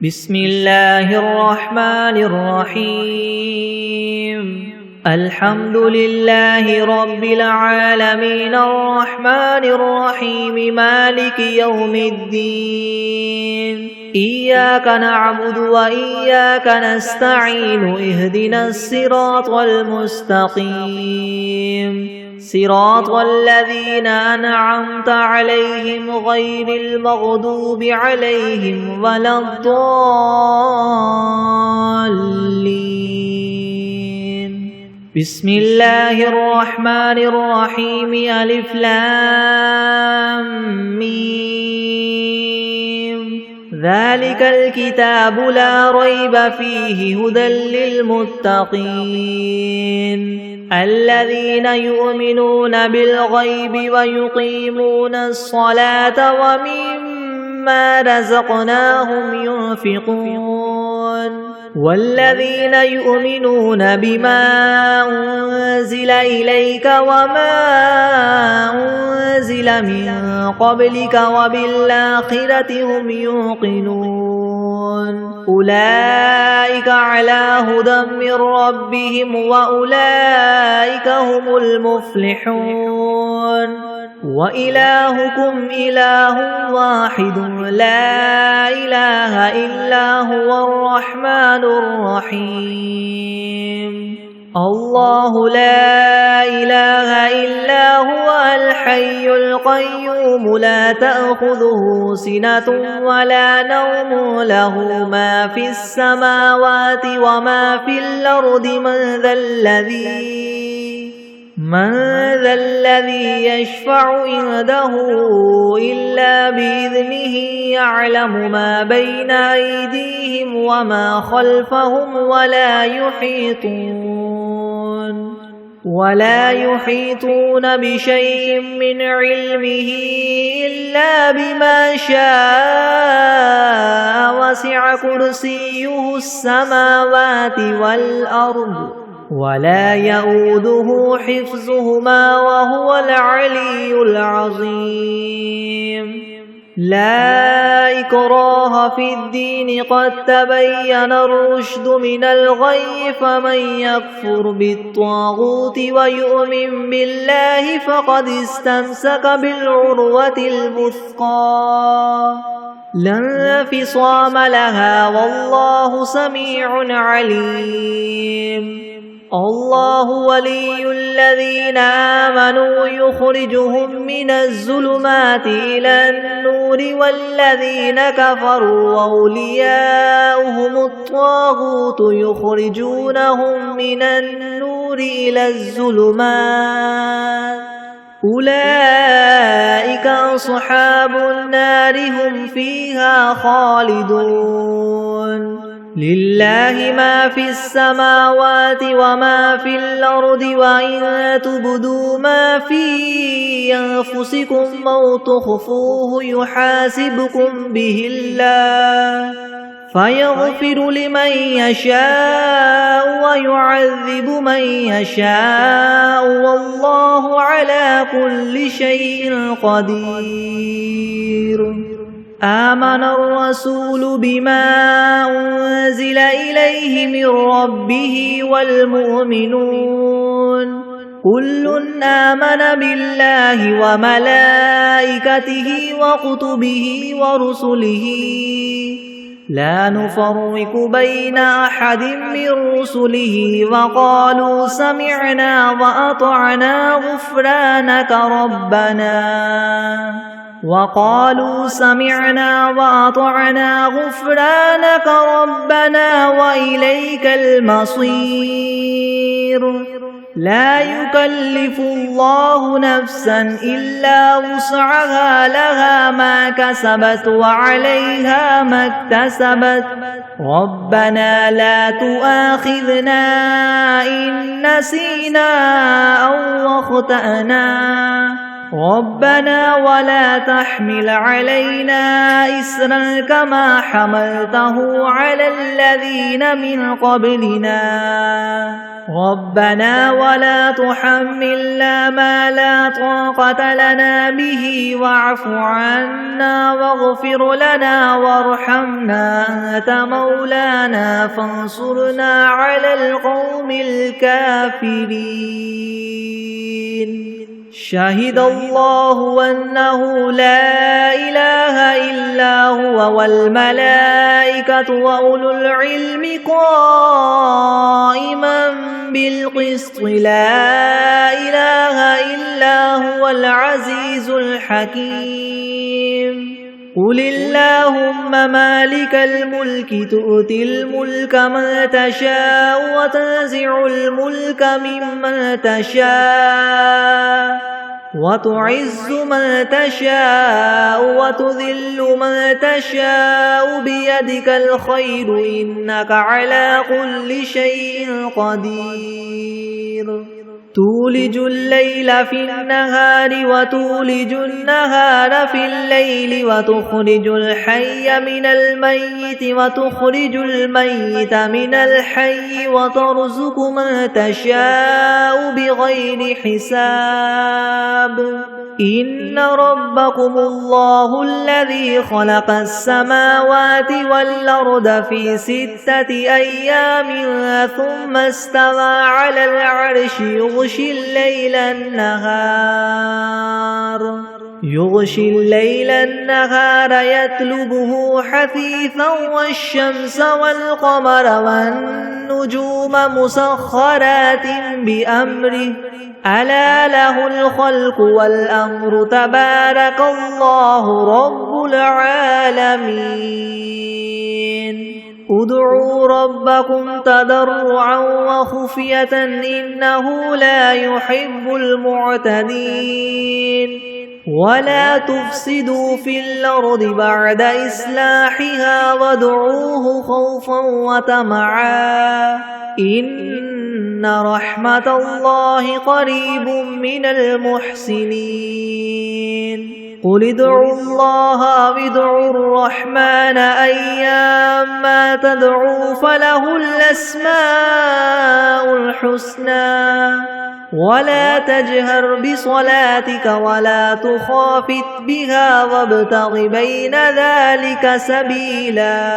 بسم الله الرحمن الرحيم الحمد لله رب العالمين الرحمن الرحيم مالك يوم الدين إياك نعبد وإياك نستعين اهدنا الصراط المستقيم صراط الذين أنعمت عليهم غير المغضوب عليهم ولا الضالين بسم الله الرحمن الرحيم ألف لام ميم ذلك الكتاب لا ريب فيه هدى للمتقين الذين يؤمنون بالغيب ويقيمون الصلاة ومما رزقناهم ينفقون والذين يؤمنون بما أنزل إليك وما أنزل من قبلك وبالآخرة هم يوقنون أولئك على هدى من ربهم وأولئك هم المفلحون وإلهكم إله واحد لا إله إلا هو الرحمن الرحيم الله لا إله إلا هو الحي القيوم لا تأخذه سنة ولا نوم له ما في السماوات وما في الأرض من ذا الذي يشفع عنده إلا بإذنه يعلم ما بين أيديهم وما خلفهم ولا يحيطون بشيء من علمه إلا بما شاء وسع كرسيه السماوات والأرض ولا يؤوده حفظهما وهو العلي العظيم لا إكراه في الدين قد تبين الرشد من الغي فمن يكفر بالطاغوت ويؤمن بالله فقد استمسك بالعروة الوثقى لا انفصام لها والله سميع عليم الله ولي الذين آمنوا يخرجهم من الظلمات إلى النور والذين كفروا أولياؤهم الطاغوت يخرجونهم من النور إلى الظلمات أولئك أصحاب النار هم فيها خالدون لله ما في السماوات وما في الأرض وإن تبدوا ما في أنفسكم أو تخفوه يحاسبكم به الله فيغفر لمن يشاء ويعذب من يشاء والله على كل شيء قدير آمن الرسول بما أنزل إليه من ربه والمؤمنون كل آمن بالله وملائكته وكتبه ورسله لا نفرق بين أحد من رسله وقالوا سمعنا وأطعنا غفرانك ربنا وإليك المصير لا يكلف الله نفسا إلا وسعها لها ما كسبت وعليها ما اكتسبت ربنا لا تؤاخذنا إن نسينا أو أخطأنا ربنا ولا تحمل علينا إسرا كما حملته على الذين من قبلنا ربنا ولا تحملنا ما لا طاقة لنا به واعف عنا واغفر لنا وارحمنا أنت مولانا فانصرنا على القوم الكافرين شهد الله أنه لا إله إلا هو والملائكة وأولو العلم قائما بالقسط لا إله إلا هو العزيز الحكيم قل اللهم مالك الملك تؤتي الملك من تشاء وتنزع الملك ممن تشاء وتعز من تشاء وتذل من تشاء بيدك الخير إنك على كل شيء قدير تولج الليل في النهار وتولج النهار في الليل وتخرج الحي من الميت وتخرج الميت من الحي وترزق من تشاء بغير حساب إن ربكم الله الذي خلق السماوات والأرض في 6 أيام ثم استوى على العرش يغشي الليل النهار يطلبه حثيثا والشمس والقمر والنجوم مسخرات بأمره ألا له الخلق والأمر تبارك الله رب العالمين ادعوا ربكم تضرعا وخفية إنه لا يحب المعتدين ولا تفسدوا في الأرض بعد إصلاحها وادعوه خوفا وطمعا إن رحمة الله قريب من المحسنين قل ادعوا الله أو ادعوا الرحمن أيما تدعوا فله الأسماء الحسنى ولا تجهر بصلاتك ولا تخافت بها وابتغ بين ذلك سبيلا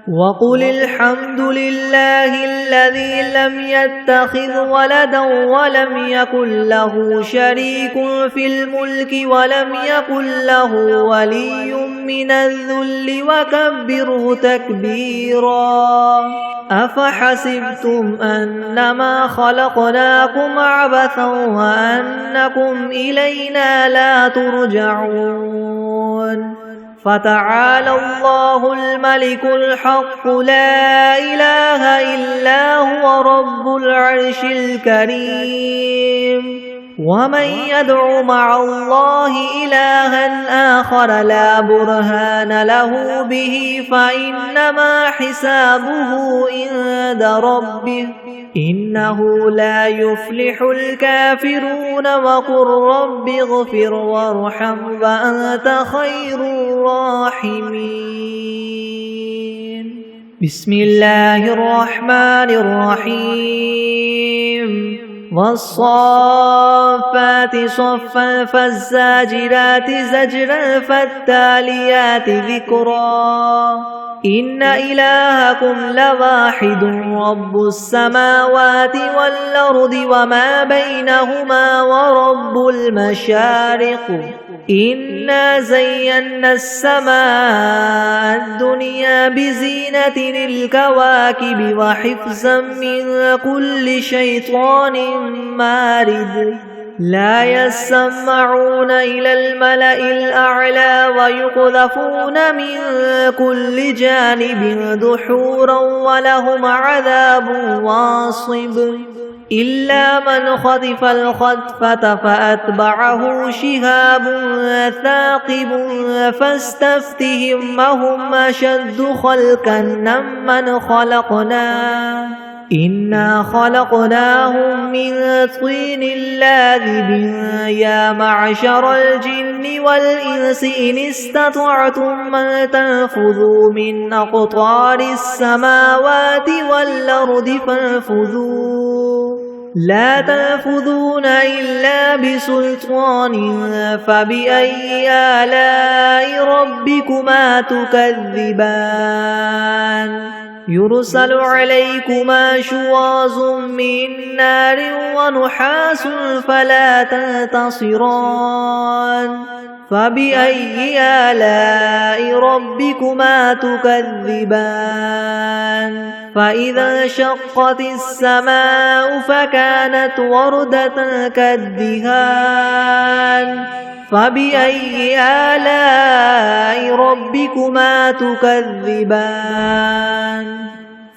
وقل الحمد لله الذي لم يتخذ ولدا ولم يكن له شريك في الملك ولم يكن له ولي من الذل وكبره تكبيرا أفحسبتم أنما خلقناكم عبثا وأنكم إلينا لا ترجعون فتعالى الله الملك الحق لا إله إلا هو رب العرش الكريم ومن يدع مع الله إلها آخر لا برهان له به فإنما حسابه عند ربه إنه لا يفلح الكافرون وقل رب اغفر وارحم وأنت خير الراحمين بسم الله الرحمن الرحيم والصافات صفا فالزاجرات زجرا فالتاليات ذكرا إن إلهكم لواحد رب السماوات والأرض وما بينهما ورب المشارق إنا زينا السماء الدنيا بزينة الكواكب وحفظا من كل شيطان مارد لا يسمعون إلى الملأ الأعلى ويقذفون من كل جانب دحورا ولهم عذاب واصب إلا من خطف الخطفة فأتبعه شهاب ثاقب فاستفتهم هم أشد خلقا ممن خلقنا إنا خلقناهم من طين لاذب يا معشر الجن والإنس إن استطعتم أن تنفذوا من أقطار السماوات والأرض فانفذوا لا تنفذون إلا بسلطان فبأي آلاء ربكما تكذبان يرسل عليكما شواظ من نار ونحاس فلا تنتصران فبأي آلاء ربكما تكذبان فإذا انشقت السماء فكانت وردة كالدهان فبأي آلاء ربكما تكذبان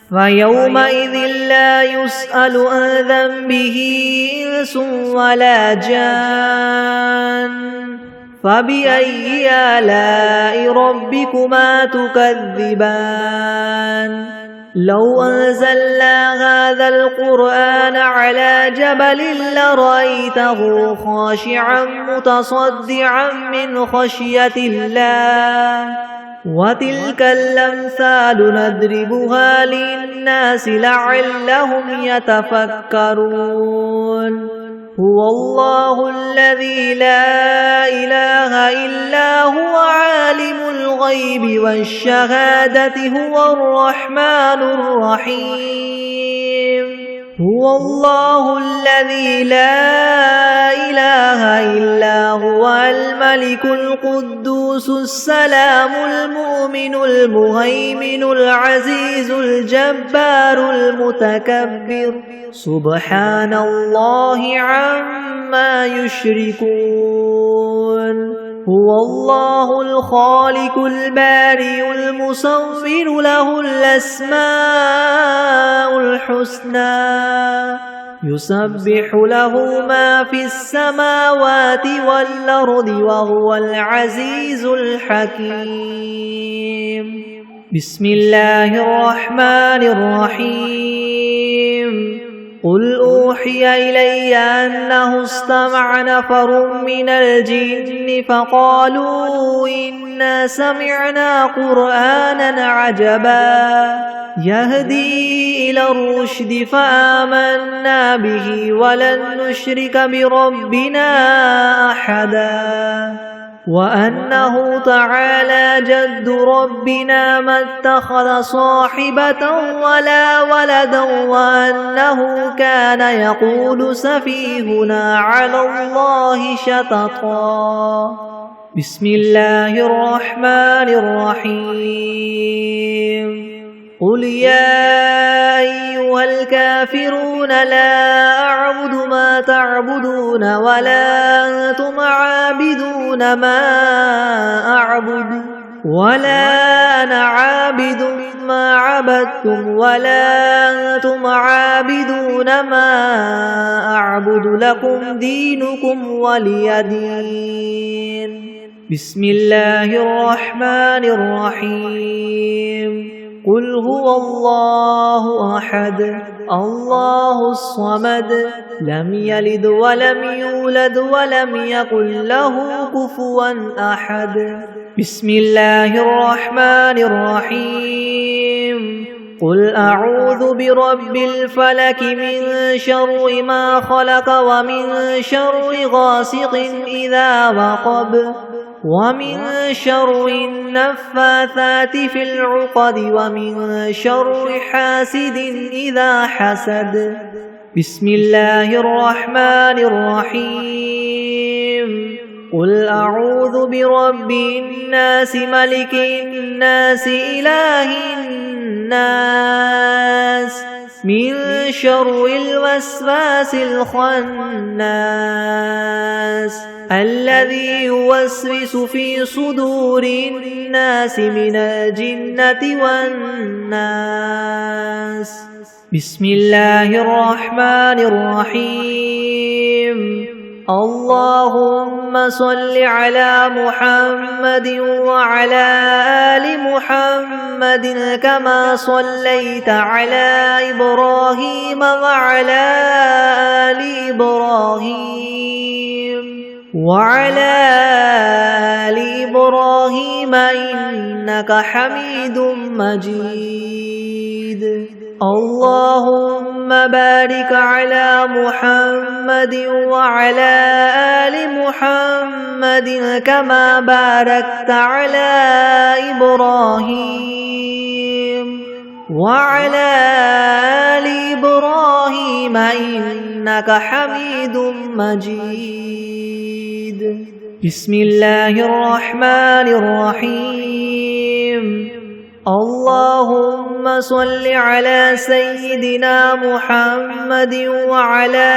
فيومئذ لا يسأل عن ذنبه إنس ولا جان فبأي آلاء ربكما تكذبان لو أنزلنا هذا القرآن على جبل لرأيته خاشعا متصدعا من خشية الله وتلك الأمثال نضربها للناس لعلهم يتفكرون هو الله الذي لا إله إلا هو عالم الغيب والشهادة هو الرحمن الرحيم هو الله الذي لا إله إلا هو الملك القدوس السلام المؤمن المهيمن العزيز الجبار المتكبر سبحان الله عما يشركون هو الله الخالق البارئ المصور له الأسماء الحسنى يسبح له ما في السماوات والأرض وهو العزيز الحكيم بسم الله الرحمن الرحيم قل أوحي إلي أنه استمع نفر من الجن فقالوا إنا سمعنا قرآنا عجبا يهدي إلى الرشد فآمنا به ولن نشرك بربنا أحدا وأنه تعالى جد ربنا ما اتخذ صاحبة ولا ولدا وأنه كان يقول سفيهنا على الله شططا بسم الله الرحمن الرحيم قل يا أيها الكافرون لا أعبد ما تعبدون ولا أنتم عابدون ما أعبد ولا أنا عابد ما عبدتم ولا أنتم عابدون ما أعبد لكم دينكم ولي دين بسم الله الرحمن الرحيم قل هو الله أحد الله الصمد لم يلد ولم يولد ولم يكن له كفوا أحد بسم الله الرحمن الرحيم قل أعوذ برب الفلك من شر ما خلق ومن شر غاسق إذا وقب ومن شر النفاثات في العقد ومن شر حاسد إذا حسد بسم الله الرحمن الرحيم قل أعوذ برب الناس ملك الناس إله الناس من شر الوسواس الخناس الذي يوسوس في صدور الناس من الجنة والناس بسم الله الرحمن الرحيم اللهم صل على محمد وعلى آل محمد كما صليت على إبراهيم وعلى آل إبراهيم إنك حميد مجيد. اللهم بارك على محمد وعلى آل محمد كما باركت على إبراهيم وعلى آل إبراهيم إنك حميد مجيد. بسم الله الرحمن الرحيم. اللهم صل على سيدنا محمد وعلى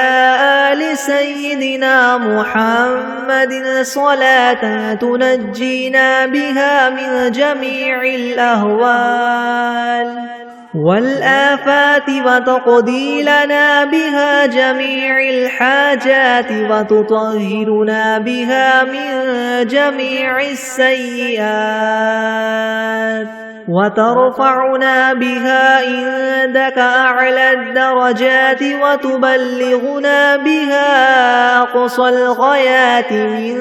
آل سيدنا محمد صلاة تنجينا بها من جميع الأهوال والآفات وتقضي لنا بها جميع الحاجات وتطهرنا بها من جميع السيئات وترفعنا بها عندك أعلى الدرجات وتبلغنا بها أقصى الغايات من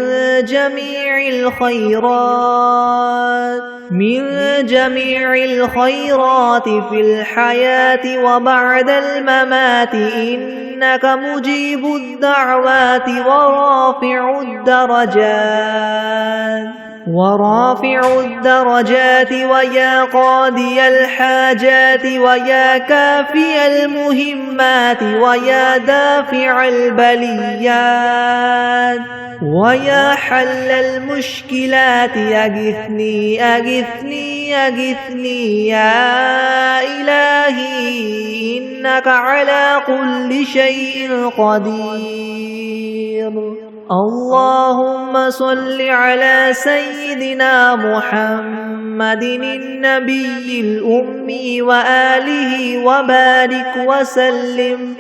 جميع الخيرات في الحياة وبعد الممات إنك مجيب الدعوات ورافع الدرجات ويا قاضي الحاجات ويا كافي المهمات ويا دافع البليات ويا حل المشكلات أغثني أغثني أغثني يا إلهي إنك على كل شيء قدير. اللهم صل على سيدنا محمد النبي الأمي وآله وبارك وسلم.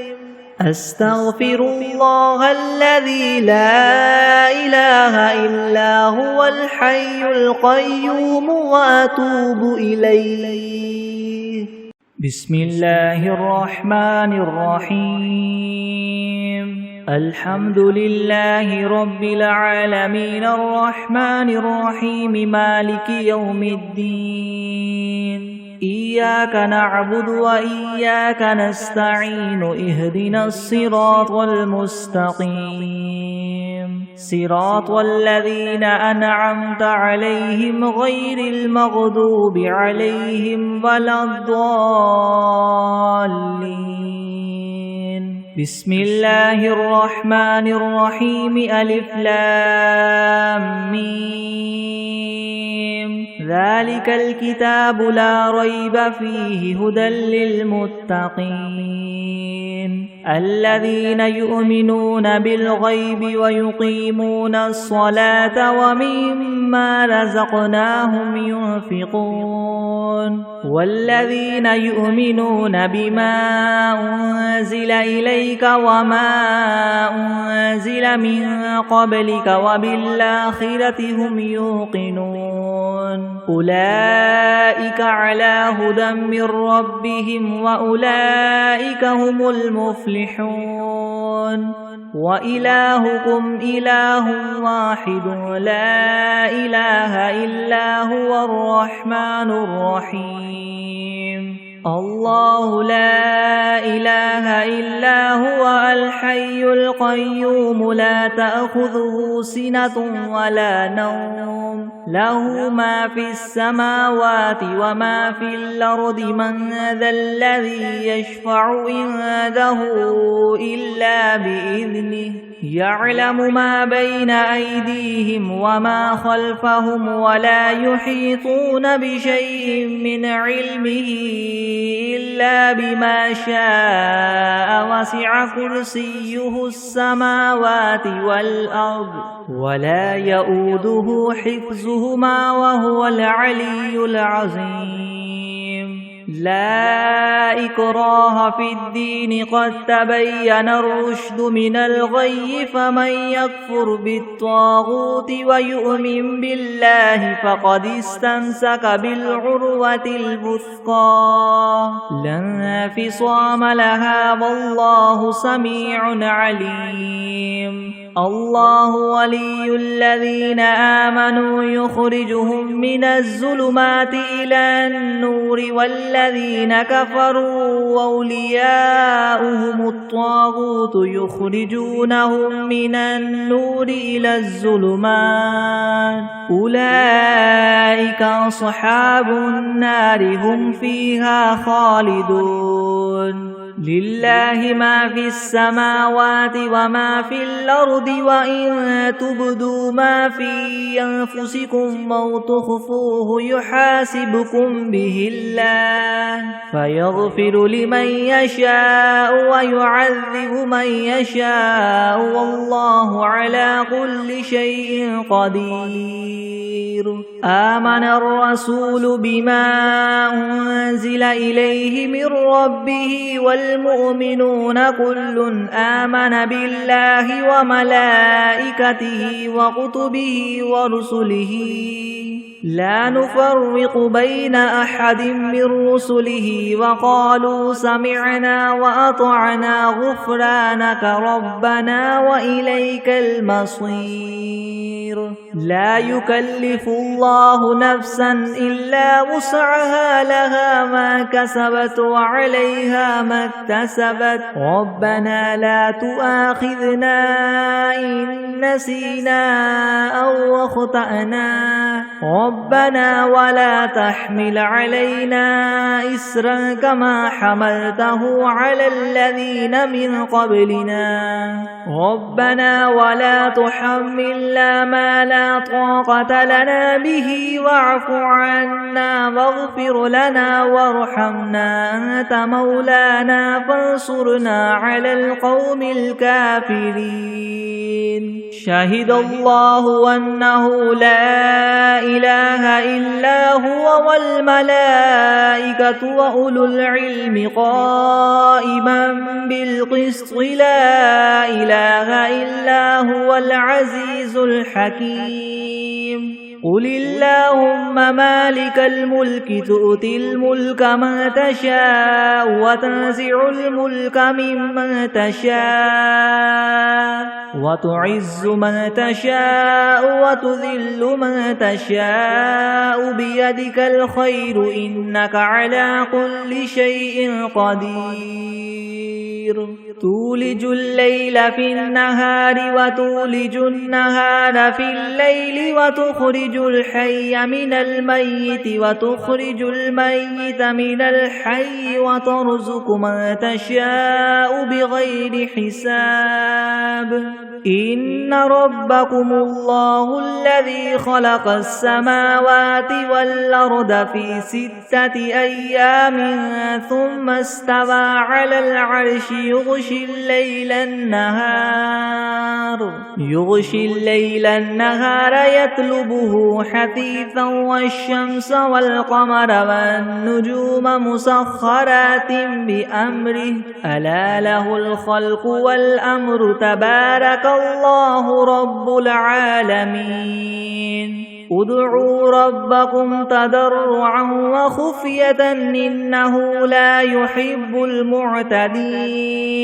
أستغفر الله الذي لا إله إلا هو الحي القيوم وأتوب إليه. بسم الله الرحمن الرحيم. الحمد لله رب العالمين الرحمن الرحيم مالك يوم الدين. إياك نعبد وإياك نستعين اهدنا الصراط المستقيم صراط الذين أنعمت عليهم غير المغضوب عليهم ولا الضالين. بسم الله الرحمن الرحيم. ألف لام ميم. ذلك الكتاب لا ريب فيه هدى للمتقين الذين يؤمنون بالغيب ويقيمون الصلاة ومما رزقناهم ينفقون والذين يؤمنون بما أنزل إليك وما أنزل من قبلك وبالآخرة هم يوقنون أولئك على هدى من ربهم وأولئك هم المفلحون. وإلهكم إله واحد لا إله إلا هو الرحمن الرحيم. الله لا إله إلا هو الحي القيوم لا تأخذه سنة ولا نوم له ما في السماوات وما في الأرض من ذا الذي يشفع عنده إلا بإذنه يعلم ما بين أيديهم وما خلفهم ولا يحيطون بشيء من علمه إلا بما شاء وسع كرسيه السماوات والأرض ولا يؤوده حفظهما وهو العلي العظيم. لا إكراه في الدين قد تبين الرشد من الغي فمن يكفر بالطاغوت ويؤمن بالله فقد استمسك بالعروة الوثقى لا انفصام لها والله سميع عليم الله ولي الذين آمنوا يخرجهم من الظلمات إلى النور والذين كفروا أولياؤهم الطاغوت يخرجونهم من النور إلى الظلمات أولئك أصحاب النار هم فيها خالدون لله ما في السماوات وما في الأرض وإن تبدوا ما في أنفسكم أو تخفوه يحاسبكم به الله فيغفر لمن يشاء ويعذب من يشاء والله على كل شيء قدير آمن الرسول بما أنزل إليه من ربه والمؤمنون كل آمن بالله وملائكته وكتبه ورسله لا نفرق بين أحد من رسله وقالوا سمعنا وأطعنا غفرانك ربنا وإليك المصير لا يكلف الله نفسا إلا وسعها لها ما كسبت وعليها ما اكتسبت ربنا لا تؤاخذنا إن نسينا أو أخطأنا ربنا ولا تحمل علينا إسرا كما حملته على الذين من قبلنا ربنا ولا تحملنا ما لا طاقة لنا به واعف عنا واغفر لنا وارحمنا أنت مولانا فانصرنا على القوم الكافرين شهد الله أنه لا إله إلا هو والملائكة وأولو العلم قائما بالقسط لا إله إلا هو العزيز الحكيم قل اللهم مالك الملك تؤتي الملك من تشاء وتنزع الملك ممن تشاء وتعز من تشاء وتذل من تشاء بيدك الخير إنك على كل شيء قدير تولج الليل في النهار وتولج النهار في الليل وتخرج الحي من الميت وتخرج الميت من الحي وترزق من تشاء بغير حساب إن ربكم الله الذي خلق السماوات والأرض في 6 أيام ثم استوى على العرش يغشي الليل النهار يطلبه حثيثا والشمس والقمر والنجوم مسخرات بأمره ألا له الخلق والأمر تبارك الله رب العالمين ادعوا ربكم تضرعا وخفية إنه لا يحب المعتدين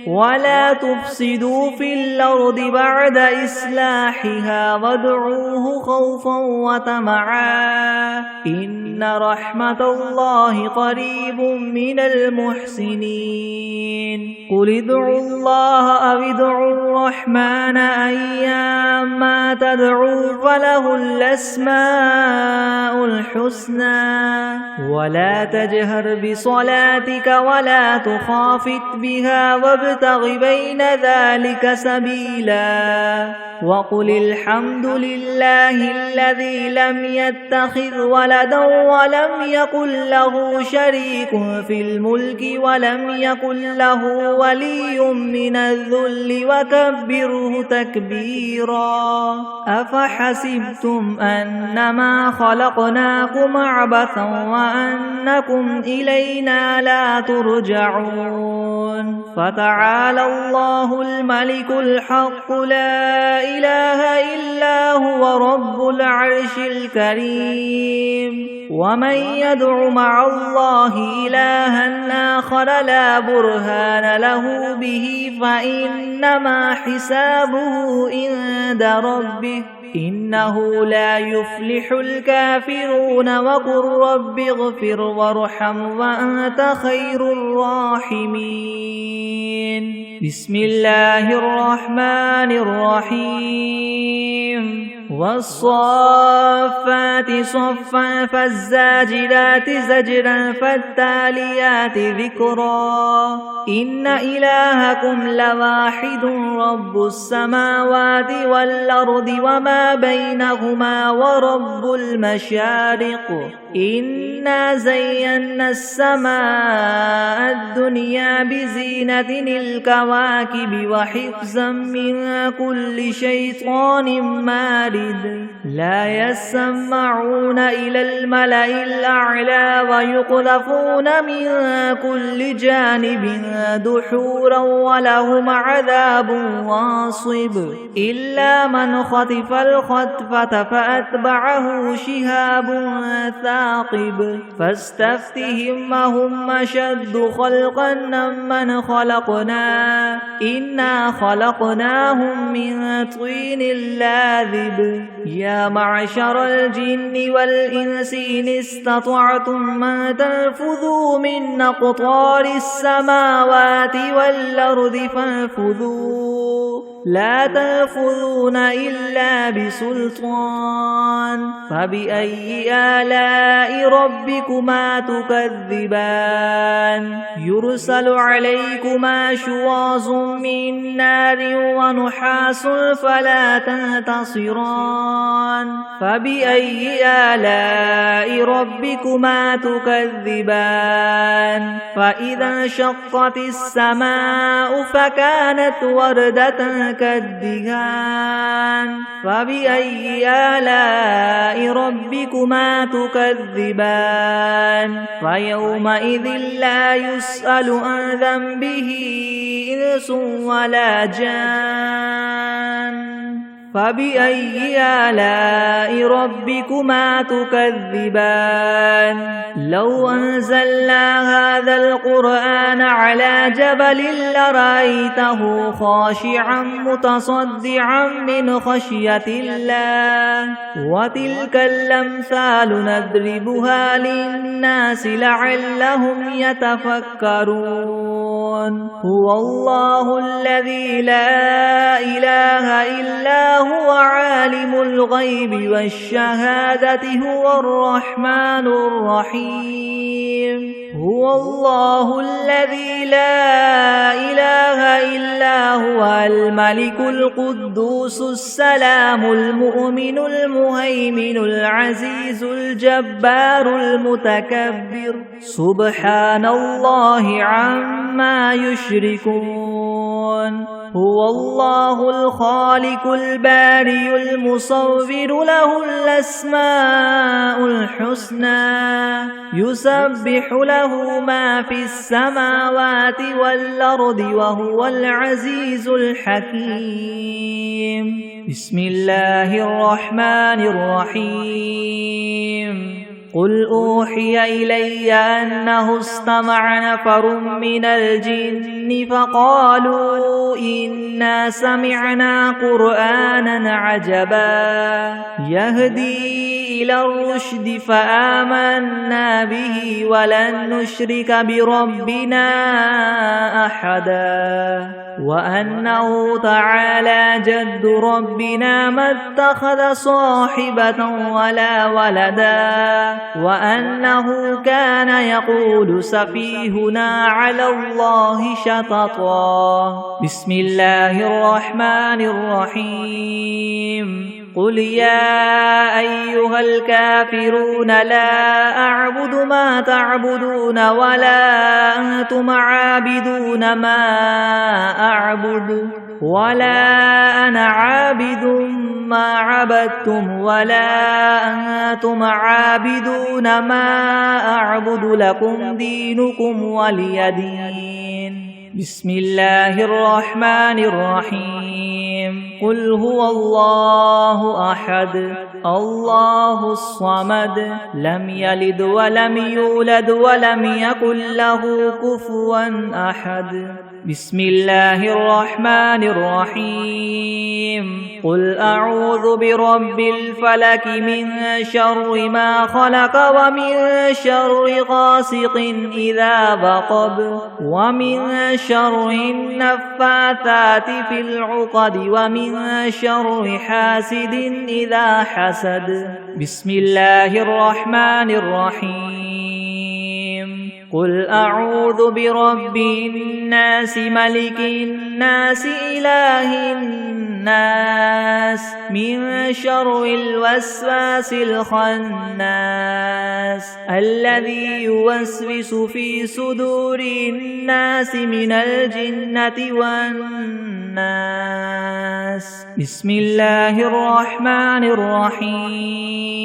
ولا تفسدوا في الأرض بعد إصلاحها وادعوه خوفا وطمعا إن رحمة الله قريب من المحسنين قل ادعوا الله أو ادعوا الرحمن أيما تدعوا فله الأسماء الحسنى ولا تجهر بصلاتك ولا تخافت بها وابتغ بين ذلك سبيلا وقل الحمد لله الذي لم يتخذ ولدا ولم يكن له شريك في الملك ولم يكن له ولي من الذل وكبره تكبيرا أفحسبتم أنما خلقناكم عبثا وأنكم إلينا لا ترجعون فتعالى الله الملك الحق لا إله إلا هو رب العرش الكريم ومن يدع مع الله إلها آخر لا برهان له به فإنما حسابه عند ربه إنه لا يفلح الكافرون وقل رب اغفر وارحم وأنت خير الراحمين بسم الله الرحمن الرحيم والصافات صفا فالزاجرات زجرا فالتاليات ذكرا إن إلهكم لواحد رب السماوات والأرض وما بينهما ورب المشارق إنا زينا السماء الدنيا بزينة الكواكب وحفظا من كل شيطان مارد لا يسمعون إلى الملأ الأعلى ويقذفون من كل جانب دحورا ولهم عذاب واصب إلا من خطف الخطفة فأتبعه شهاب ثاقب فاستفتهم أهم أشد خلقا ممن خلقنا إنا خلقناهم من طين لاذب يا معشر الجن والإنس إن استطعتم أن تنفذوا من أقطار السماوات والأرض فانفذوا لا تنفذون إلا بسلطان فبأي آلاء ربكما تكذبان يرسل عليكما شواظ من نار ونحاس فلا تنتصران فبأي آلاء ربكما تكذبان فإذا انشقت السماء فكانت وردة كالدهان فبأي آلاء ربكما تكذبان فيومئذ لا يسأل عن ذنبه إنس ولا جان فبأي آلاء ربكما تكذبان لو أنزلنا هذا القرآن على جبل لرأيته خاشعا متصدعا من خشية الله وتلك الأمثال نضربها للناس لعلهم يتفكرون هو الله الذي لا إله إلا هو عالم الغيب والشهادة هو الرحمن الرحيم هو الله الذي لا إله إلا هو الملك القدوس السلام المؤمن المهيمن العزيز الجبار المتكبر سبحان الله عما يشركون هو الله الخالق البارئ المصور له الأسماء الحسنى يسبح له ما في السماوات والأرض وهو العزيز الحكيم بسم الله الرحمن الرحيم قل أوحي إلي أنه استمع نفر من الجن فقالوا إنا سمعنا قرآنا عجبا يهدي إلى الرشد فآمنا به ولن نشرك بربنا أحدا وأنه تعالى جد ربنا ما اتخذ صاحبة ولا ولدا وأنه كان يقول سفيهنا على الله شططا. بسم الله الرحمن الرحيم. قل يا أيها الكافرون لا أعبد ما تعبدون ولا أنتم عابدون ما أعبد ولا أنا عابد ما عبدتم ولا أنتم عابدون ما أعبد لكم دينكم ولي دين. بسم الله الرحمن الرحيم. قل هو الله أحد الله الصمد لم يلد ولم يولد ولم يكن له كفوا أحد. بسم الله الرحمن الرحيم. قل أعوذ برب الفلك من شر ما خلق ومن شر غاسق إذا وقب ومن شر النفاثات في العقد ومن شر حاسد إذا حسد. بسم الله الرحمن الرحيم. قل أعوذ برب الناس ملك الناس إله الناس من شر الوسواس الخناس الذي يوسوس في صدور الناس من الجنة والناس. بسم الله الرحمن الرحيم.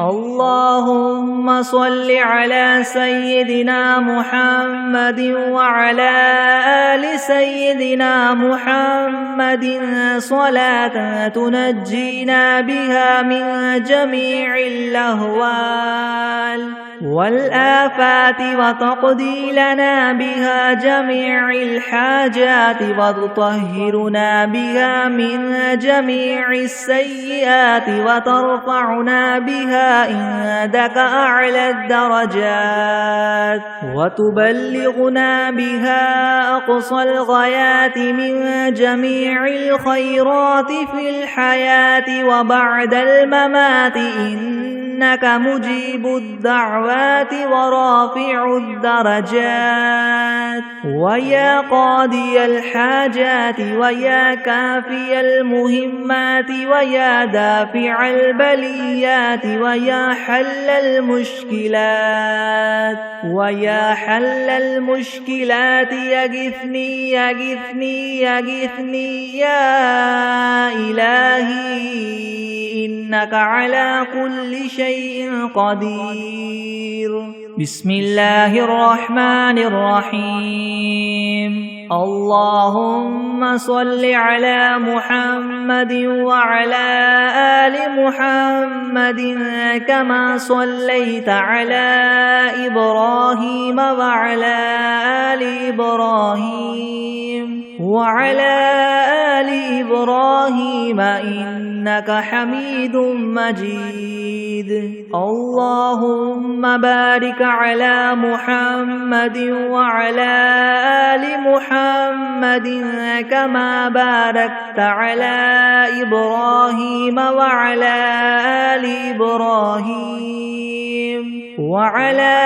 اللهم صل على سيدنا محمد وعلى آل سيدنا محمد صلاة تنجينا بها من جميع الأهوال والآفات وتقضي لنا بها جميع الحاجات وتطهرنا بها من جميع السيئات وترفعنا بها عندك أعلى الدرجات وتبلغنا بها أقصى الغايات من جميع الخيرات في الحياة وبعد الممات إنك مجيب الدعوات ورافع الدرجات ويا قاضي الحاجات ويا كافي المهمات ويا دافع البليات ويا حل المشكلات ويا حل المشكلات يغثني يغثني يغثني يا إلهي إنك على كل شيء قدير. بسم الله الرحمن الرحيم. اللهم صل على محمد وعلى آل محمد كما صليت على إبراهيم وعلى آل إبراهيم وعلى آل إبراهيم إنك حميد مجيد. اللهم بارك على محمد وعلى آل محمد كما باركت على إبراهيم وعلى آل إبراهيم وعلى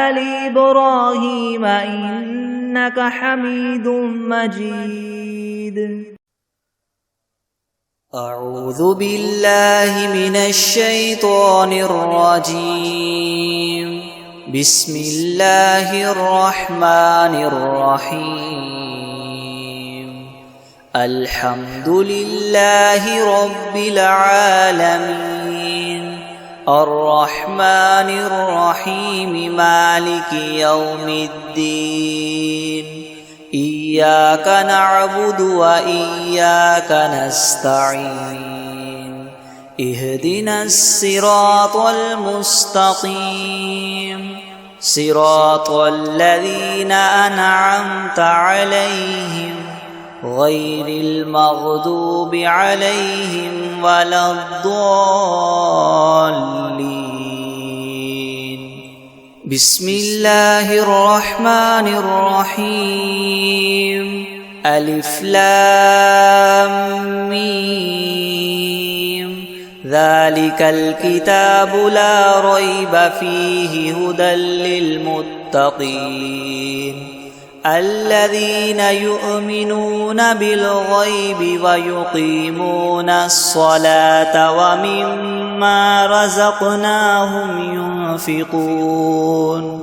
آل إبراهيم إنك حميد مجيد. أعوذ بالله من الشيطان الرجيم. بسم الله الرحمن الرحيم. الحمد لله رب العالمين الرحمن الرحيم مالك يوم الدين إياك نعبد وإياك نستعين اهدنا الصراط المستقيم صراط الذين أنعمت عليهم غير المغضوب عليهم ولا الضالين. بسم الله الرحمن الرحيم ألف لام ميم ذلك الكتاب لا ريب فيه هدى للمتقين الذين يؤمنون بالغيب ويقيمون الصلاة ومما رزقناهم ينفقون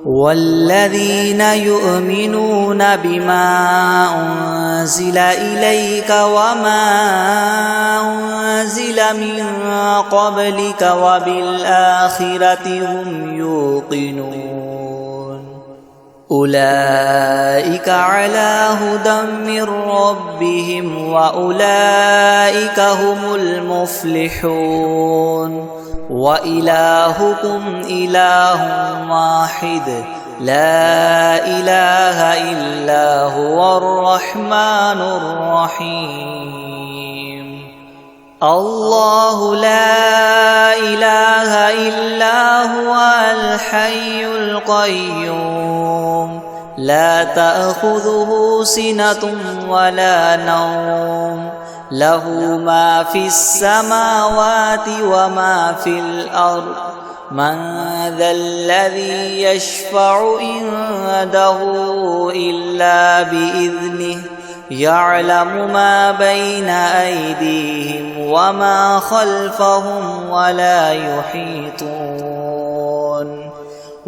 والذين يؤمنون بما أنزل إليك وما أنزل من قبلك وبالآخرة هم يوقنون أولئك على هدى من ربهم وأولئك هم المفلحون وإلهكم إله واحد لا إله إلا هو الرحمن الرحيم الله لا إله إلا هو الحي القيوم لا تأخذه سنة ولا نوم له ما في السماوات وما في الأرض من ذا الذي يشفع عنده إلا بإذنه يعلم ما بين أيديهم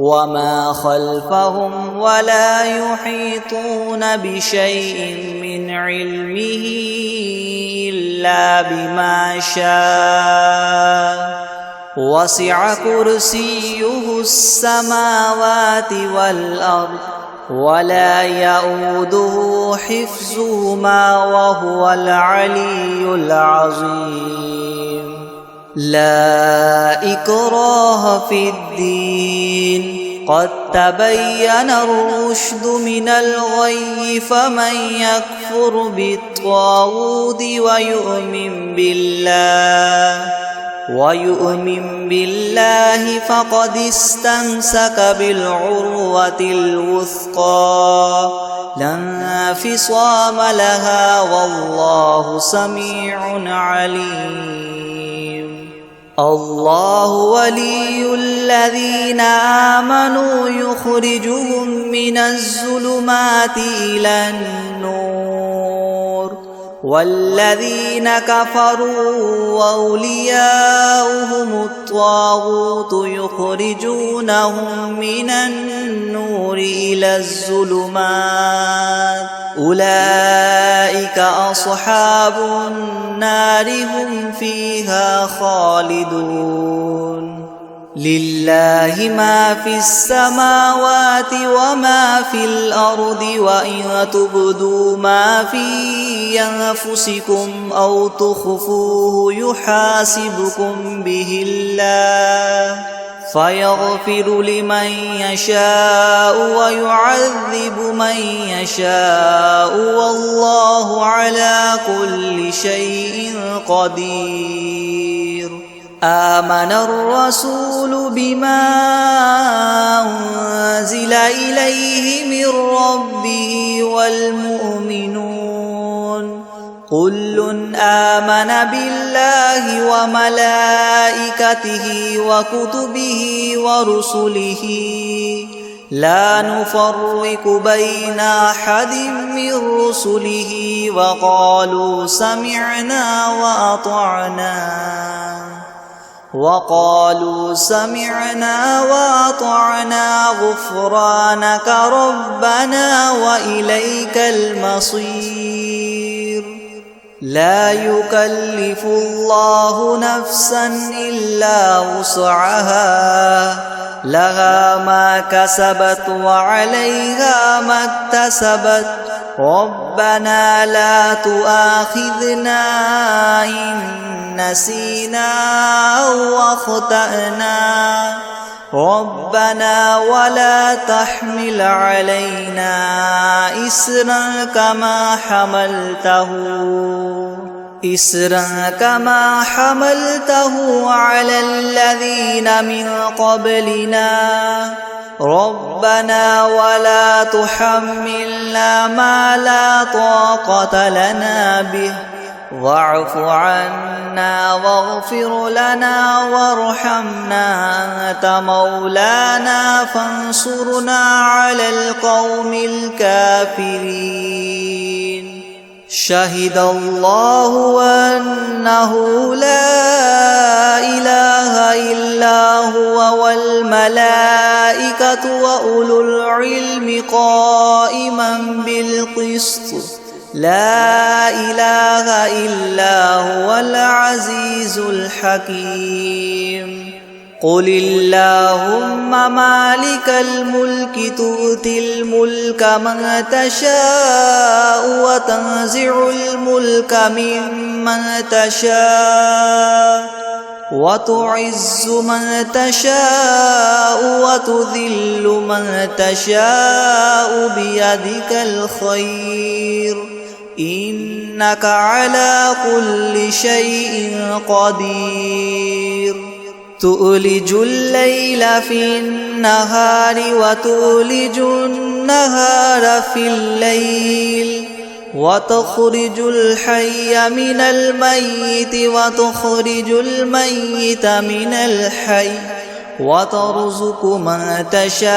وما خلفهم ولا يحيطون بشيء من علمه إلا بما شاء وسع كرسيه السماوات والأرض ولا يؤوده حفظهما وهو العلي العظيم لا إكراه في الدين قد تبين الرشد من الغي فمن يكفر بالطاغوت ويؤمن بالله فقد استمسك بالعروة الوثقى لا انفصام لها والله سميع عليم الله ولي الذين آمنوا يخرجهم من الظلمات إلى النور والذين كفروا أولياؤهم الطاغوت يخرجونهم من النور إلى الظلمات أولئك أصحاب النار هم فيها خالدون لله ما في السماوات وما في الأرض وإن تبدوا ما في أنفسكم أو تخفوه يحاسبكم به الله فيغفر لمن يشاء ويعذب من يشاء والله على كل شيء قدير آمن الرسول بما أنزل إليه من ربه والمؤمنون كل آمن بالله وملائكته وكتبه ورسله لا نفرق بين أحد من رسله وقالوا سمعنا وأطعنا غفرانك ربنا وإليك المصير لا يكلف الله نفسا إلا وسعها لها ما كسبت وعليها ما اكتسبت ربنا لا تؤاخذنا إن نسينا أو أخطأنا ربنا ولا تحمل علينا إسرا كما حملته على الذين من قبلنا ربنا ولا تحملنا ما لا طاقة لنا به واعف عنا واغفر لنا وارحمنا أنت مولانا فانصرنا على القوم الكافرين شهد الله أنه لا إله إلا هو والملائكة وأولو العلم قائما بالقسط لا إله إلا هو العزيز الحكيم قل اللهم مالك الملك تؤتي الملك من تشاء وتنزع الملك ممن تشاء وتعز من تشاء وتذل من تشاء بيدك الخير إنك على كل شيء قدير تؤلج الليل في النهار وتؤلج النهار في الليل وتخرج الحي من الميت وتخرج الميت من الحي وترزق من تشاء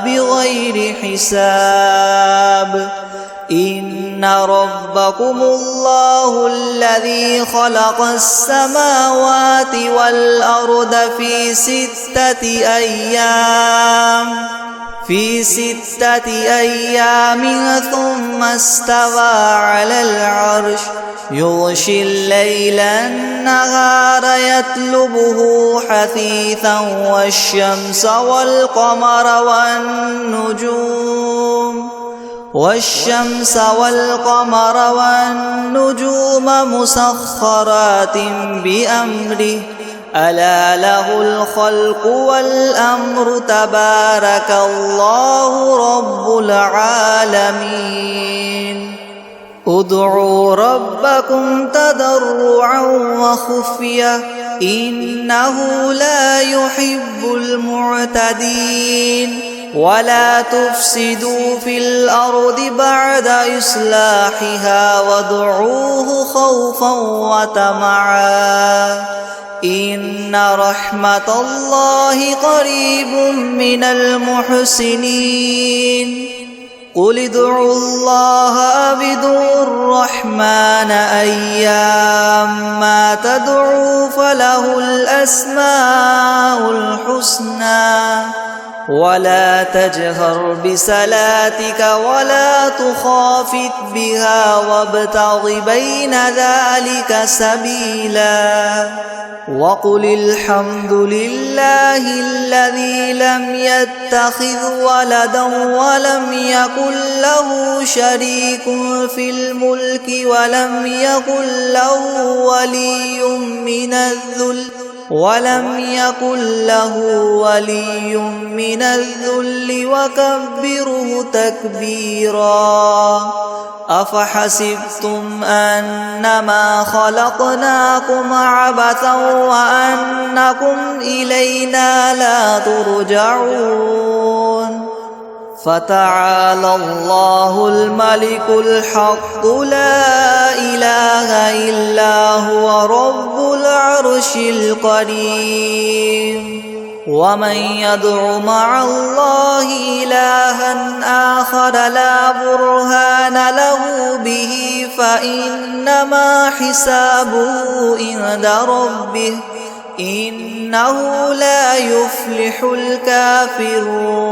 بغير حساب إن ربكم الله الذي خلق السماوات والأرض في 6 أيام ثم استوى على العرش يغشي الليل النهار يطلبه حثيثا والشمس والقمر والنجوم مسخرات بأمره ألا له الخلق والأمر تبارك الله رب العالمين ادعوا ربكم تضرعا وخفية إنه لا يحب المعتدين ولا تفسدوا في الأرض بعد إصلاحها وادعوه خوفا وطمعا إن رحمة الله قريب من المحسنين قل ادعوا الله أو ادعوا الرحمن أيما تدعوا فله الأسماء الحسنى ولا تجهر بصلاتك ولا تخافت بها وابتغ بين ذلك سبيلا وقل الحمد لله الذي لم يتخذ ولدا ولم يكن له شريك في الملك ولم يكن له ولي من الذل وكبره تكبيرا أفحسبتم أنما خلقناكم عبثا وأنكم إلينا لا ترجعون فتعالى الله الملك الحق لا إله إلا هو رب العرش الكريم ومن يدع مع الله إلها آخر لا برهان له به فإنما حسابه عند ربه إنه لا يفلح الكافرون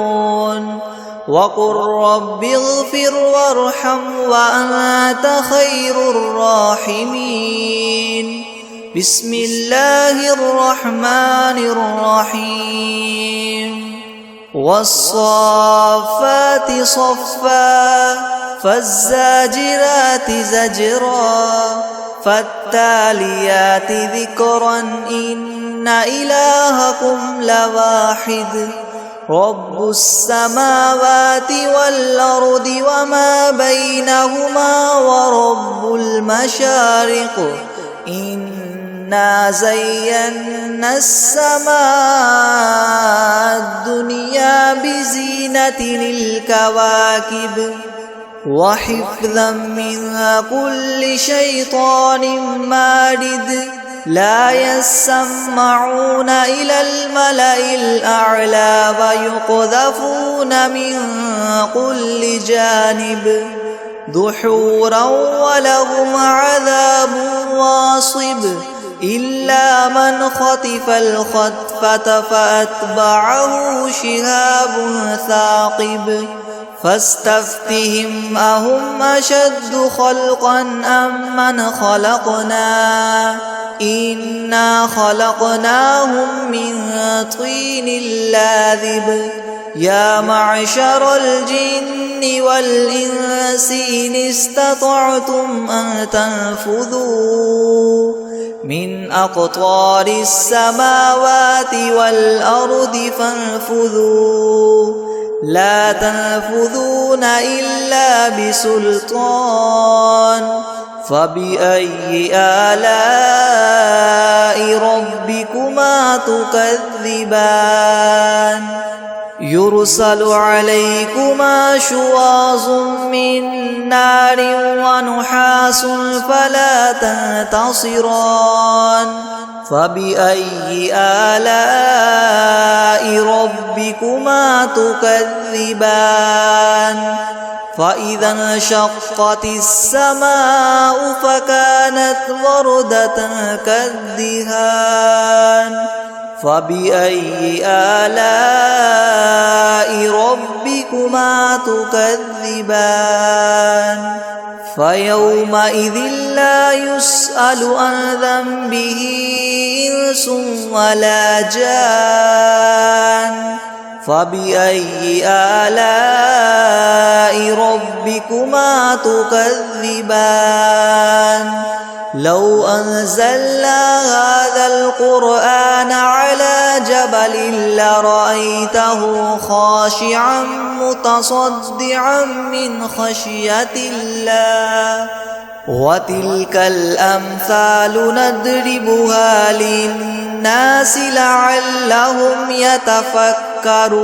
وقل رب اغفر وارحم وأنت خير الراحمين بسم الله الرحمن الرحيم والصافات صفا فالزاجرات زجرا فالتاليات ذكرا إن إلهكم لواحد رب السماوات والأرض وما بينهما ورب المشارق إنه إنا زينا السماء الدنيا بزينة الكواكب وحفظا من كل شيطان مارد لا يسمعون إلى الملأ الأعلى ويقذفون من كل جانب دحورا ولهم عذاب واصب إلا من خطف الخطفة فأتبعه شهاب ثاقب فاستفتهم أهم أشد خلقا أم من خلقنا إنا خلقناهم من طين لاذب يا معشر الجن والإنس إن استطعتم أن تنفذوا من أقطار السماوات والأرض فانفذوا لا تنفذون إلا بسلطان فبأي آلاء ربكما تكذبان يرسل عليكما شواظ من نار ونحاس فلا تنتصران فبأي آلاء ربكما تكذبان فإذا انشقت السماء فكانت وردة كالدهان فبأي آلاء ربكما تكذبان فيومئذ لا يسأل عن ذنبه إنس ولا جان فبأي آلاء ربكما تكذبان لو أنزلنا هذا القرآن على جبل لرأيته خاشعا متصدعا من خشية الله وتلك الأمثال نضربها للناس لعلهم يتفكرون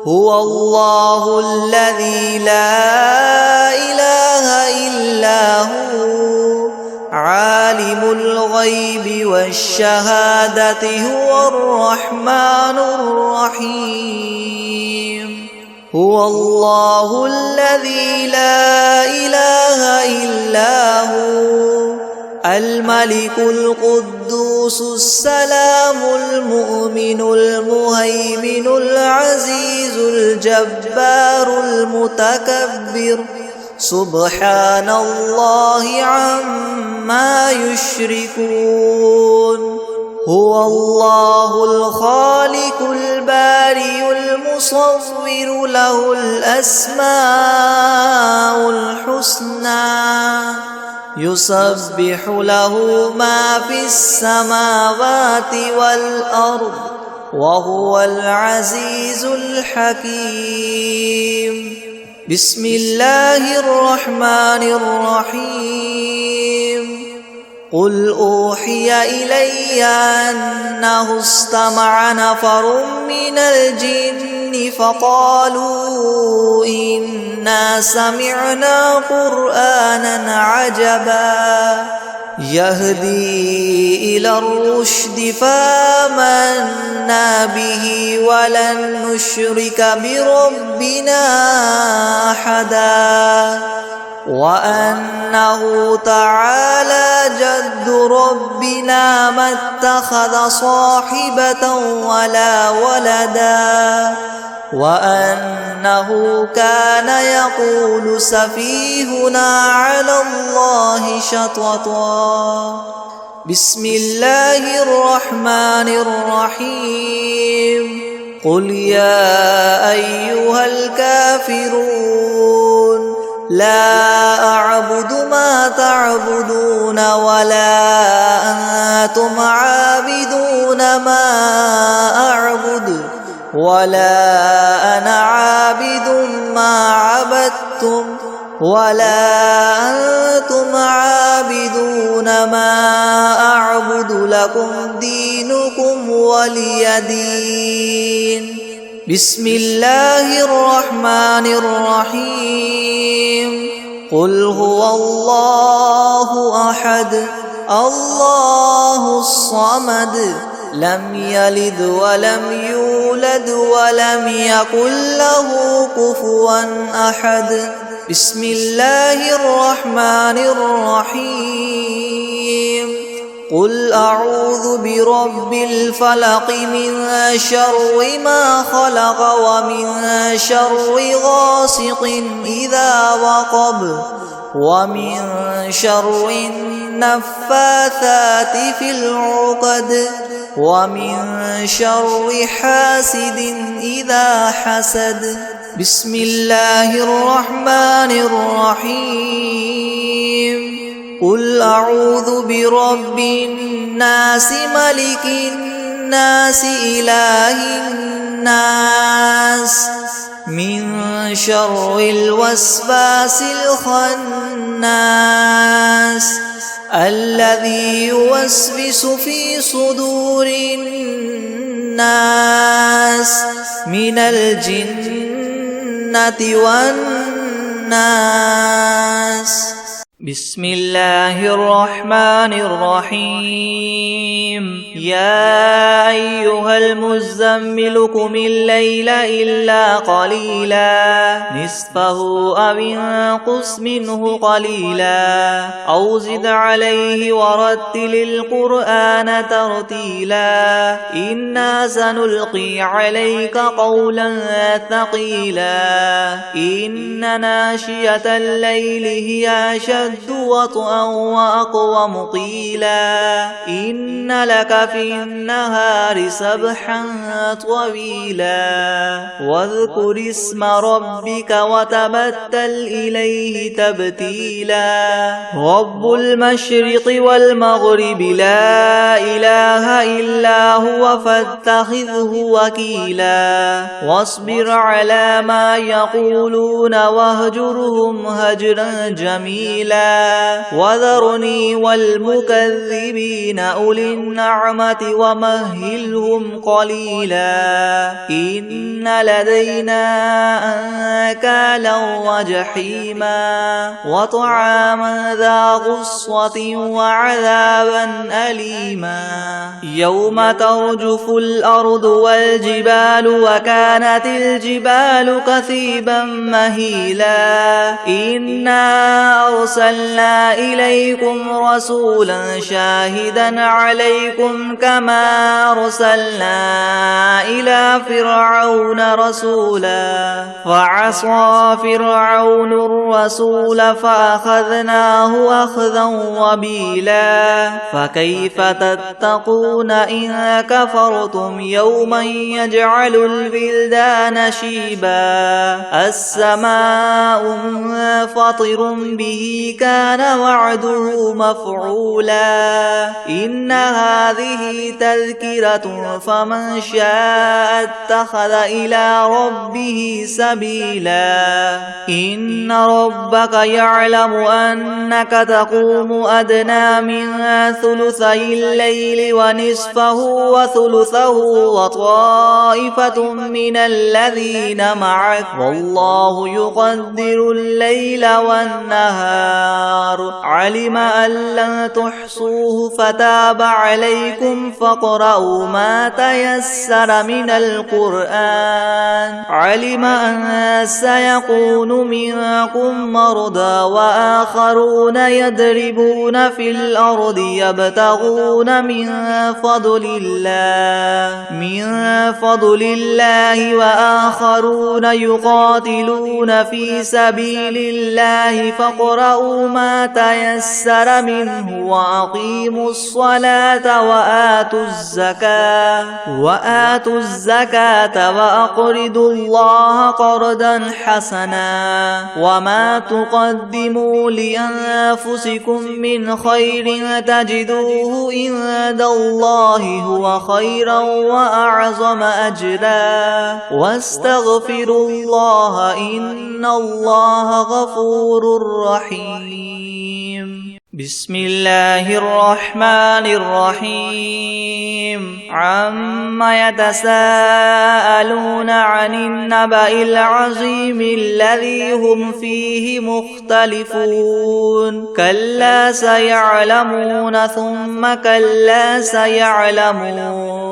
هو الله الذي لا إله إلا هو عالم الغيب والشهادة هو الرحمن الرحيم هو الله الذي لا إله إلا هو الملك القدوس السلام المؤمن المهيمن العزيز الجبار المتكبر سبحان الله عما يشركون هو الله الخالق البارئ المصور له الأسماء الحسنى يسبح له ما في السماوات والأرض وهو العزيز الحكيم بسم الله الرحمن الرحيم قل أوحي إلي أنه استمع نفر من الجن فقالوا إنا سمعنا قرآنا عجبا يهدي إلى الرشد فآمنا به ولن نشرك بربنا أحدا وأنه تعالى جد ربنا ما اتخذ صاحبة ولا ولدا وأنه كان يقول سفيهنا على الله شططا بسم الله الرحمن الرحيم قل يا أيها الكافرون لا أعبد ما تعبدون ولا أنتم عابدون ما أعبد ولا أنا عابد ما عبدتم ولا أنتم عابدون ما أعبد لكم دينكم ولي دين. بسم الله الرحمن الرحيم. قل هو الله أحد الله الصمد لم يلد ولم يولد ولم يكن له كفوا أحد. بسم الله الرحمن الرحيم. قل أعوذ برب الفلق من شر ما خلق ومن شر غاسق إذا وقب ومن شر النفاثات في العقد ومن شر حاسد إذا حسد. بسم الله الرحمن الرحيم. قل أعوذ برب الناس ملك الناس إله الناس من شر الوسواس الخناس الذي يوسوس في صدور الناس من الجنة والناس. بسم الله الرحمن الرحيم. يا أيها المزمل قم الليل إلا قليلا نصفه أو انقص منه قليلا أو زد عليه ورتل القرآن ترتيلا إنا سنلقي عليك قولا ثقيلا إن ناشية الليل هي أشد وطئا وأقوم قيلا إن لك في النهار سبحا طويلا واذكر اسم ربك وتبتل إليه تبتيلا رب المشرق والمغرب لا إله إلا هو فاتخذه وكيلا واصبر على ما يقولون واهجرهم هجرا جميلا وذرني والمكذبين أولي النعمة ومهلهم قليلا إن لدينا أنكالا وجحيما وطعاما ذا غصة وعذابا أليما يوم ترجف الأرض والجبال وكانت الجبال كثيبا مهيلا إنا أرسلنا إليكم رسولا شاهدا عليكم كما أرسلنا إلى فرعون رسولا فعصى فرعون الرسول فأخذناه أخذا وبيلا فكيف تتقون إن كفرتم يوما يجعل البلدان شيبا السماء منفطر به كان وعده مفعولا إن هذه تذكرة فمن شاء اتخذ إلى ربه سبيلا إن ربك يعلم أنك تقوم أدنى من ثلثي الليل ونصفه وثلثه وطائفة من الذين معك والله يقدر الليل والنهار علم أن لن تحصوه فتاب عليكم فاقرؤوا ما تيسر من القرآن علم أن سيكون منكم مرضى وآخرون يضربون في الأرض يبتغون من فضل الله وآخرون يقاتلون في سبيل الله فاقرؤوا فاقرؤوا ما تيسر منه وأقيموا الصلاة وآتوا الزكاة وأقرضوا الله قرضا حسنا وما تقدموا لأنفسكم من خير تجدوه عند الله هو خيرا وأعظم أجرا واستغفروا الله إن الله غفور رحيم. بسم الله الرحمن الرحيم. عما يتساءلون عن النبأ العظيم الذي هم فيه مختلفون كلا سيعلمون ثم كلا سيعلمون.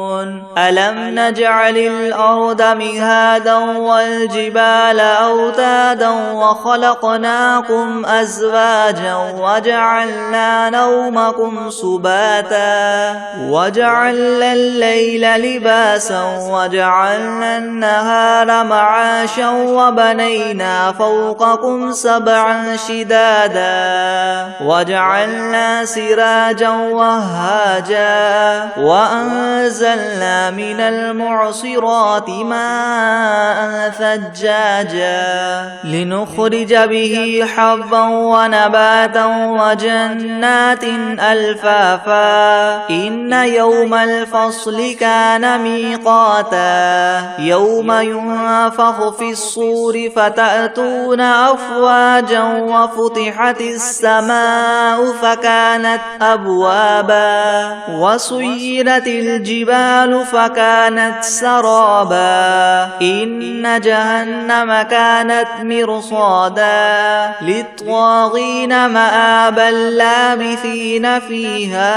ألم نجعل الأرض مهادا والجبال أوتادا وخلقناكم أزواجا وجعلنا نومكم سباتا وجعلنا الليل لباسا وجعلنا النهار معاشا وبنينا فوقكم سبعا شدادا وجعلنا سراجا وهاجا وأنزلنا من المعصرات ماء ثجاجا لنخرج به حبا ونباتا وجنات ألفافا. إن يوم الفصل كان ميقاتا يوم ينفخ في الصور فتأتون أفواجا وفتحت السماء فكانت أبوابا وسيرت الجبال فكانت سرابا. إن جهنم كانت مرصادا للطاغين مآبا لابثين فيها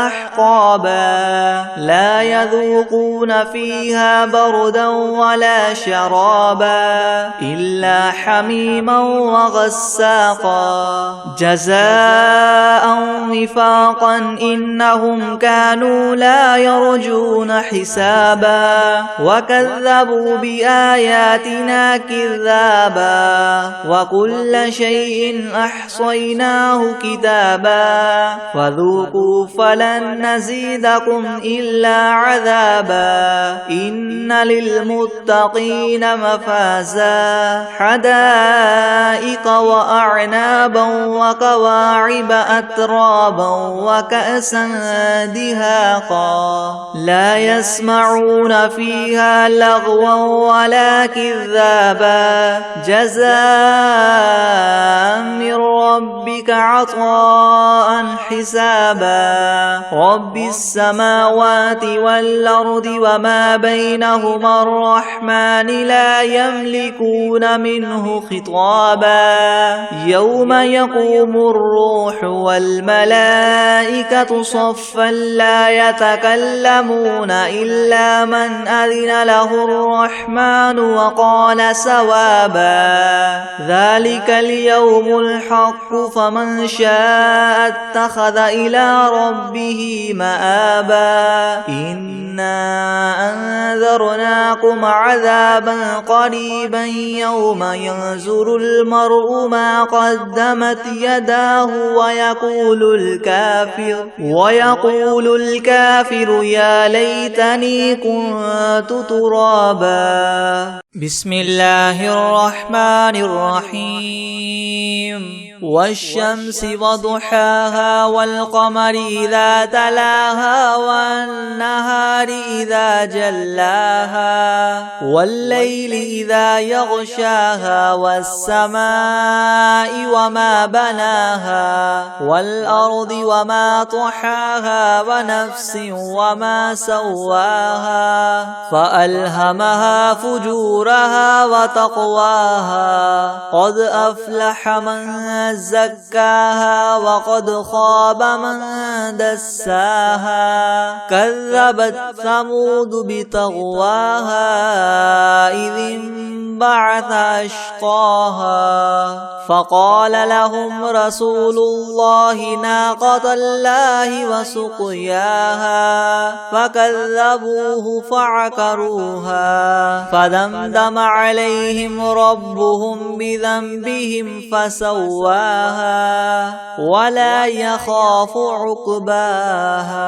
أحقابا لا يذوقون فيها بردا ولا شرابا إلا حميما وغساقا جزاء وفاقا إنهم كانوا لا يرجون حسابا وكذبوا بآياتنا كذابا وكل شيء أحصيناه كتابا فذوقوا فلن نزيدكم إلا عذابا. إن للمتقين مفازا حدائق وأعنابا وكواعب أترابا وكأسا دهاقا لا يسمعون فيها لغوا ولا كذابا جزاء من ربك عطاء حسابا. رب السماوات والأرض وما بينهما الرحمن لا يملكون منه خطابا. يوم يقوم الروح والملائكة صفا لا يتكلمون إلا من أذن له الرحمن وقال سوابا. ذلك اليوم الحق فمن شاء اتخذ إلى ربه مآبا. إنا أنذرناكم عذابا قريبا يوم ينظر المرء ما قدمت يداه ويقول الكافر يا ليتني كنت ترابا. بسم الله الرحمن الرحيم. والشمس وضحاها والقمر إذا تلاها والنهار إذا جلاها والليل إذا يغشاها والسماء وما بناها والأرض وما طحاها ونفس وما سواها فألهمها فجورها وتقواها. قد أفلح من زكاها وقد خاب من دساها. كذبت ثمود بطغواها إذ انبعث أشقاها فقال لهم رسول الله ناقة الله وسقياها فكذبوه فعقروها فعقروها فدمدم عليهم ربهم بذنبهم فسواها ولا يخاف عقباها.